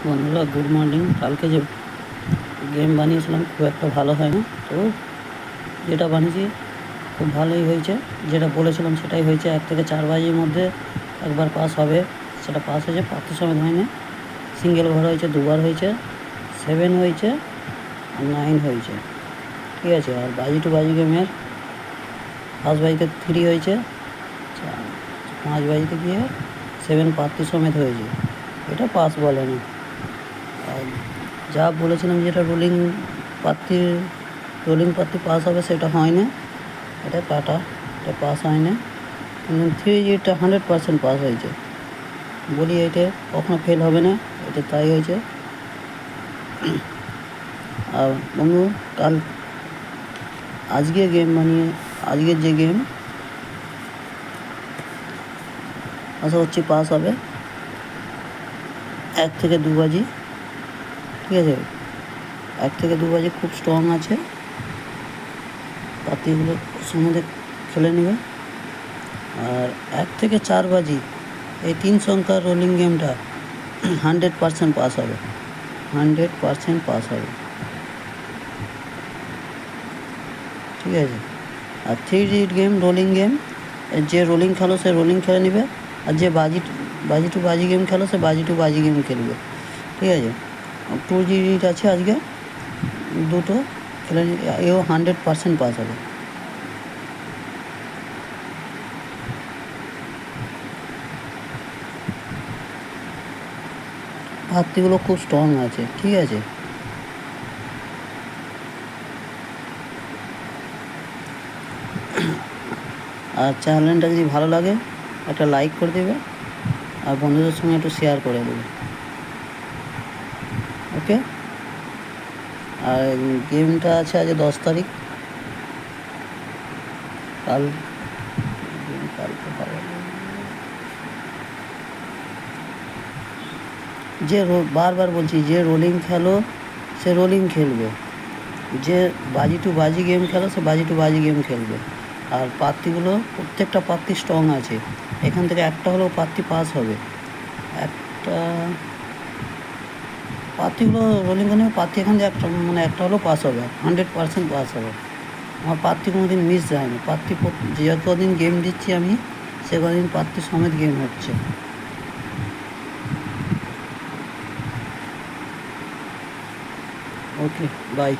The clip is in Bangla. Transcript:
বন্ধুরা গুড মর্নিং। কালকে যে গেম বানিয়েছিলাম খুব একটা ভালো হয় না, তো যেটা বানিয়েছি খুব ভালোই হয়েছে। যেটা বলেছিলাম সেটাই হয়েছে। 1 থেকে 4 বাজির মধ্যে একবার পাস হবে, সেটা পাস হয়েছে। প্রাপ্তি সমেত হয়নি, সিঙ্গেল ঘর হয়েছে, দুবার হয়েছে, 7 হয়েছে আর 9 হয়েছে, ঠিক আছে। আর বাজি টু বাজি গেমের ফার্স্ট বাজিতে 3 হয়েছে, 5 বাজিতে গিয়ে 7 প্রাপ্তি সমেত হয়েছে। এটা পাস বলে না। আর যা বলেছিলাম যেটা রোলিং পাত্তি পাস হবে সেটা হয় না, এটা কাটা, এটা পাস হয় না। কিন্তু 3Gটা 100% পাস হয়েছে। বলি এটা কখনো ফেল হবে না, এটা তাই হয়েছে। আর বন্ধু আজকের যে গেম আশা হচ্ছে পাস হবে 1 থেকে 2 বাজি, ঠিক আছে। 1 থেকে 2 বাজি খুব স্ট্রং আছে, পাতিগুলো সঙ্গে খেলে নেবে। আর 1 থেকে 4 বাজি এই 3 সংখ্যার রোলিং গেমটা 100% পাস হবে, 100% পাস হবে, ঠিক আছে। আর 3D গেম রোলিং গেম, যে রোলিং খেলো সে রোলিং খেলে নেবে, আর যে বাজি টু বাজি গেম খেলো সে বাজি টু বাজি গেম খেলবে, ঠিক আছে। 2G আছে আজকে, দুটো খেলে এও 100% পাস হবে। ভাতগুলো খুব স্ট্রং আছে, ঠিক আছে। আর চ্যানেলটা যদি ভালো লাগে একটা লাইক করে দেবে, আর বন্ধুদের সঙ্গে একটু শেয়ার করে দেবে, ওকে। আর গেমটা আছে আজ 10 তারিখ, যে বারবার বলছি, যে রোলিং খেলো সে রোলিং খেলবে, যে বাজি টু বাজি গেম খেলো সে বাজি টু বাজি গেম খেলবে। আর প্রার্থীগুলো প্রত্যেকটা প্রার্থী স্ট্রং আছে, এখান থেকে একটা হলেও প্রার্থী পাস হবে। একটা প্রার্থীগুলো রোলিং করে প্রার্থী এখান থেকে একটা হলেও পাস হবে, 100% পাস হবে। আমার প্রার্থী কোনো দিন মিস যায় না। প্রার্থী যে কদিন গেম দিচ্ছি আমি, সে কদিন প্রার্থী সমেত গেম হচ্ছে। ওকে, বাই।